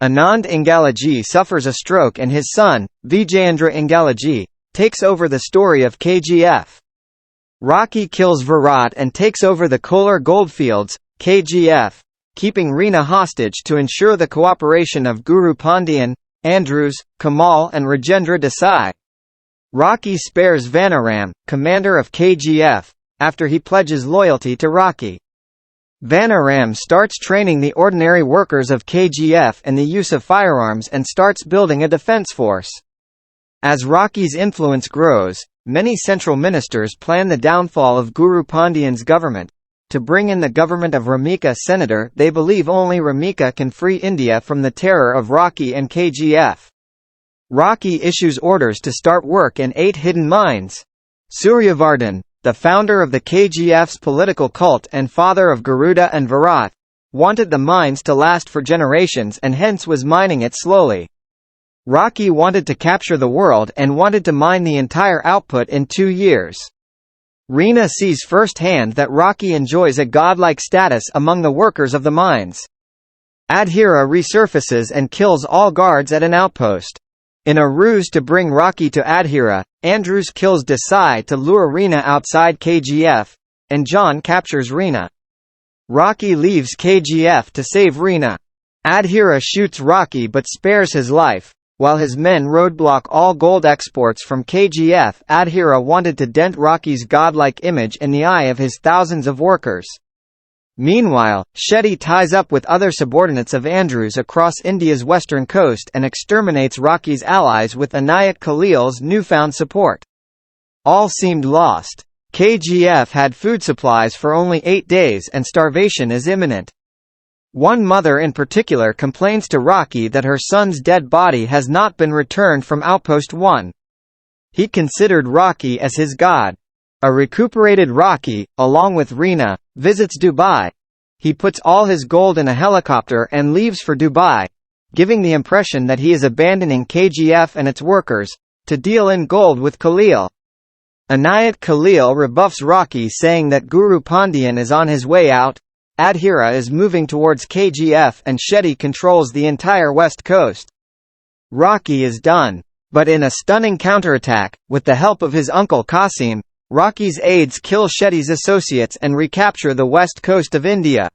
Anand Ingalagi suffers a stroke and his son, Vijayendra Ingalagi, takes over the story of K.G.F. Rocky kills Virat and takes over the Kolar Gold Fields, K.G.F., keeping Reena hostage to ensure the cooperation of Guru Pandian, Andrews, Kamal and Rajendra Desai. Rocky spares Vanaram, commander of K.G.F., after he pledges loyalty to Rocky. Vanaram starts training the ordinary workers of K.G.F. in the use of firearms and starts building a defense force. As Rocky's influence grows, many central ministers plan the downfall of Guru Pandian's government. To bring in the government of Ramika Sen, they believe only Ramika can free India from the terror of Rocky and KGF. Rocky issues orders to start work in 8 hidden mines. Suryavardhan, the founder of the KGF's political cult and father of Garuda and Virat, wanted the mines to last for generations and hence was mining it slowly. Rocky wanted to capture the world and wanted to mine the entire output in 2 years. Reena sees firsthand that Rocky enjoys a godlike status among the workers of the mines. Adhira resurfaces and kills all guards at an outpost. In a ruse to bring Rocky to Adhira, Andrews kills Desai to lure Reena outside KGF, and John captures Reena. Rocky leaves KGF to save Reena. Adhira shoots Rocky but spares his life. While his men roadblock all gold exports from KGF, Adhira wanted to dent Rocky's godlike image in the eye of his thousands of workers. Meanwhile, Shetty ties up with other subordinates of Andrews across India's western coast and exterminates Rocky's allies with Inayat Khalil's newfound support. All seemed lost. KGF had food supplies for only 8 days and starvation is imminent. One mother in particular complains to Rocky that her son's dead body has not been returned from Outpost 1. He considered Rocky as his god. A recuperated Rocky, along with Reena, visits Dubai. He puts all his gold in a helicopter and leaves for Dubai, giving the impression that he is abandoning KGF and its workers, to deal in gold with Khalil. Inayat Khalil rebuffs Rocky saying that Guru Pandian is on his way out. Adhira is moving towards KGF and Shetty controls the entire west coast. Rocky is done. But in a stunning counterattack, with the help of his uncle Qasim, Rocky's aides kill Shetty's associates and recapture the west coast of India.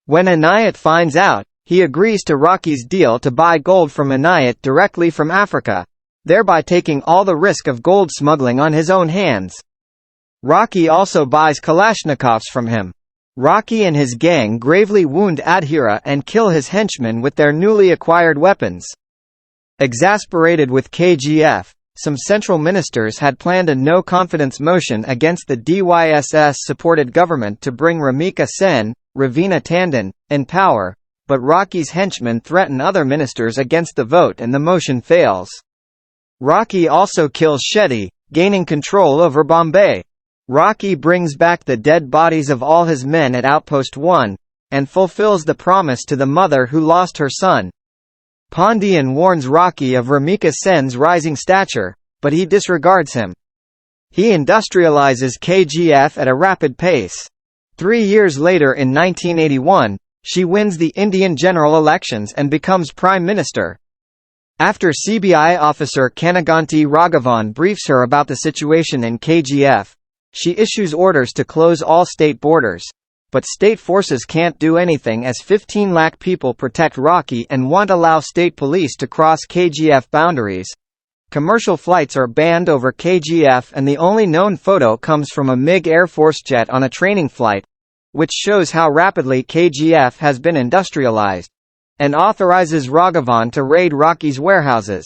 When Inayat finds out, he agrees to Rocky's deal to buy gold from Inayat directly from Africa, thereby taking all the risk of gold smuggling on his own hands. Rocky also buys Kalashnikovs from him. Rocky and his gang gravely wound Adhira and kill his henchmen with their newly acquired weapons. Exasperated with KGF, some central ministers had planned a no-confidence motion against the DYSS-supported government to bring Ramika Sen, Ravina Tandon, in power, but Rocky's henchmen threaten other ministers against the vote and the motion fails. Rocky also kills Shetty, gaining control over Bombay. Rocky brings back the dead bodies of all his men at Outpost 1, and fulfills the promise to the mother who lost her son. Pandian warns Rocky of Ramika Sen's rising stature, but he disregards him. He industrializes KGF at a rapid pace. 3 years later in 1981, she wins the Indian general elections and becomes Prime Minister. After CBI officer Kanaganti Raghavan briefs her about the situation in KGF, she issues orders to close all state borders. But state forces can't do anything as 15 lakh people protect Rocky and won't allow state police to cross KGF boundaries. Commercial flights are banned over KGF and the only known photo comes from a MiG Air Force jet on a training flight, which shows how rapidly KGF has been industrialized, and authorizes Raghavan to raid Rocky's warehouses.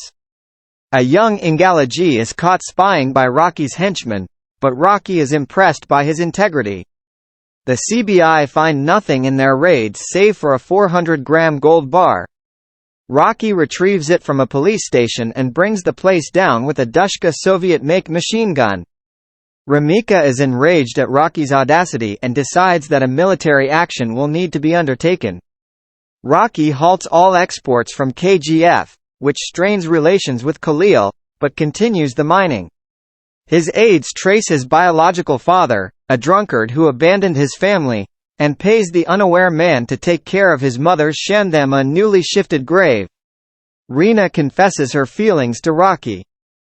A young Ingalagi is caught spying by Rocky's henchmen, but Rocky is impressed by his integrity. The CBI find nothing in their raids save for a 400-gram gold bar. Rocky retrieves it from a police station and brings the place down with a Dushka Soviet-make machine gun. Ramika is enraged at Rocky's audacity and decides that a military action will need to be undertaken. Rocky halts all exports from KGF, which strains relations with Khalil, but continues the mining. His aides trace his biological father, a drunkard who abandoned his family, and pays the unaware man to take care of his mother's Shandham, a newly shifted grave. Reena confesses her feelings to Rocky.